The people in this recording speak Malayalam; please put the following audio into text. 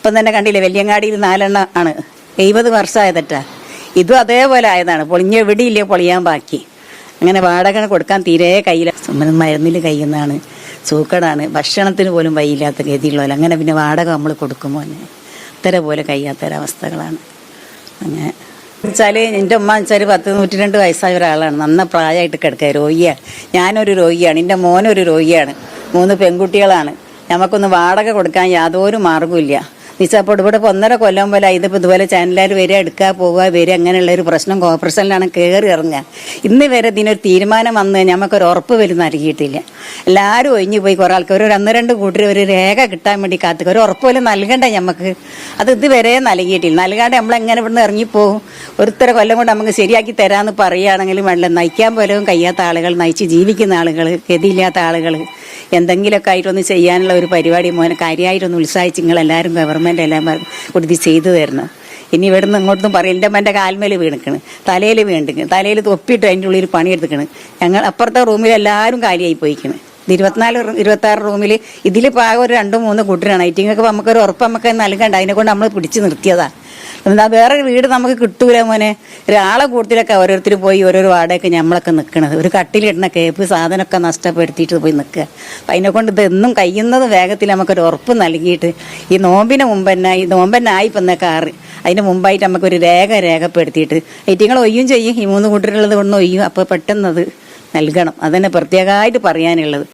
ഇപ്പം തന്നെ കണ്ടില്ലേ, വെല്യങ്ങാടിയിൽ 4 ആണ്. 70 വർഷമായ തെറ്റാ. ഇതും അതേപോലെ ആയതാണ്. എവിടെയില്ലേ പൊളിയാൻ ബാക്കി. അങ്ങനെ വാടക കൊടുക്കാൻ തീരെ കയ്യില്ല. മരുന്നിൽ കഴിയുന്നതാണ്, സൂക്കടാണ്, ഭക്ഷണത്തിന് പോലും വയ്യില്ലാത്ത ഗതിയുള്ളവല്ല. അങ്ങനെ പിന്നെ വാടക നമ്മൾ കൊടുക്കുമ്പോൾ തന്നെ ഇത്തരം പോലെ കഴിയാത്തൊരവസ്ഥകളാണ്. അങ്ങനെ വെച്ചാൽ എൻ്റെ ഉമ്മ വെച്ചാൽ 102 വയസ്സായ ഒരാളാണ്. നന്ന പ്രായമായിട്ട് കിടക്കുക, രോഗിയാണ്. ഞാനൊരു രോഗിയാണ്, എൻ്റെ മോനൊരു രോഗിയാണ്. 3 പെൺകുട്ടികളാണ്. നമുക്കൊന്ന് വാടക കൊടുക്കാൻ യാതൊരു മാർഗ്ഗമില്ല. നിച്ചപ്പോൾ ഇവിടെ 1.5 കൊല്ലം പോലെ ഇതിപ്പോൾ ഇതുപോലെ ചാനലുകാർ വരിക, എടുക്കുക, പോവുക, വരിക, അങ്ങനെയുള്ളൊരു പ്രശ്നം കോർപ്പറേഷനിലാണ് കയറി ഇറങ്ങുക. ഇന്ന് വരെ ഇതിനൊരു തീരുമാനം വന്ന് നമുക്കൊരു ഉറപ്പ് വരും നൽകിയിട്ടില്ല. എല്ലാവരും ഒഴിഞ്ഞു പോയി. കുറേ ആൾക്കാർ ഒരു 1-2 കൂട്ടർ ഒരു രേഖ കിട്ടാൻ വേണ്ടി കാത്തുക. ഒരു ഉറപ്പ് പോലും നൽകണ്ടേ നമുക്ക്? അത് ഇതുവരെ നൽകിയിട്ടില്ല. നൽകാണ്ട് നമ്മളെങ്ങനെ ഇവിടുന്ന് ഇറങ്ങിപ്പോകും? ഒരുത്തര കൊല്ലം കൊണ്ട് നമുക്ക് ശരിയാക്കി തരാമെന്ന് പറയുകയാണെങ്കിലും വേണ്ട. നയിക്കാൻ പോലും കഴിയാത്ത ആളുകൾ, നയിച്ച് ജീവിക്കുന്ന ആളുകൾ, ഗതിയില്ലാത്ത ആളുകൾ എന്തെങ്കിലുമൊക്കെ ആയിട്ടൊന്ന് ചെയ്യാനുള്ള ഒരു പരിപാടി മോനെ കാര്യമായിട്ടൊന്ന് ഉത്സാഹിച്ച് നിങ്ങളെല്ലാവരും ഗവൺമെൻറ് എല്ലാം കൊടുത്ത് ചെയ്തു തരണം. ഇനി ഇവിടുന്ന് ഇങ്ങോട്ടും പറയും. എൻ്റെ അമ്മൻ്റെ കാൽമേൽ വീണിക്കണ്, തലയിൽ വീണിക്കണ്, തലയിൽ തൊപ്പിയിട്ട് അതിൻ്റെ ഉള്ളിൽ പണിയെടുത്തിക്കണ്. ഞങ്ങൾ അപ്പുറത്തെ റൂമിൽ എല്ലാവരും കാലിയായി പോയിക്കണ്. 24-26 റൂമിൽ ഇതിൽ പാകം ഒരു 2-3 കൂട്ടരാണ്. ഐറ്റിങ്ങൾക്ക് നമുക്കൊരു ഉറപ്പ് നമുക്ക് നൽകണ്ട. അതിനെക്കൊണ്ട് നമ്മൾ പിടിച്ച് നിർത്തിയതാണ്. എന്താ വേറെ വീട് നമുക്ക് കിട്ടൂല മോനെ. ഒരാളെ കൂട്ടത്തിലൊക്കെ ഓരോരുത്തർ പോയി ഓരോരോ വാടകയൊക്കെ നമ്മളൊക്കെ നിൽക്കണത്. ഒരു കട്ടിലിടുന്ന കേപ്പ് സാധനമൊക്കെ നഷ്ടപ്പെടുത്തിയിട്ട് പോയി നിൽക്കുക. അപ്പം അതിനെക്കൊണ്ട് ഇതൊന്നും കഴിയുന്നത് വേഗത്തിൽ നമുക്കൊരു ഉറപ്പ് നൽകിയിട്ട് ഈ നോമ്പിന് മുമ്പ് തന്നെ, ഈ നോമ്പന്നായി ഇപ്പം കാറ് അതിന് മുമ്പായിട്ട് നമുക്കൊരു രേഖപ്പെടുത്തിയിട്ട് ഐറ്റിങ്ങൾ ഒയ്യും ചെയ്യും. ഈ 3 കൂട്ടരുള്ളത് കൊണ്ട് ഒയ്യും. അപ്പോൾ പെട്ടെന്നത് നൽകണം. അതന്നെ പ്രത്യേകമായിട്ട് പറയാനുള്ളത്.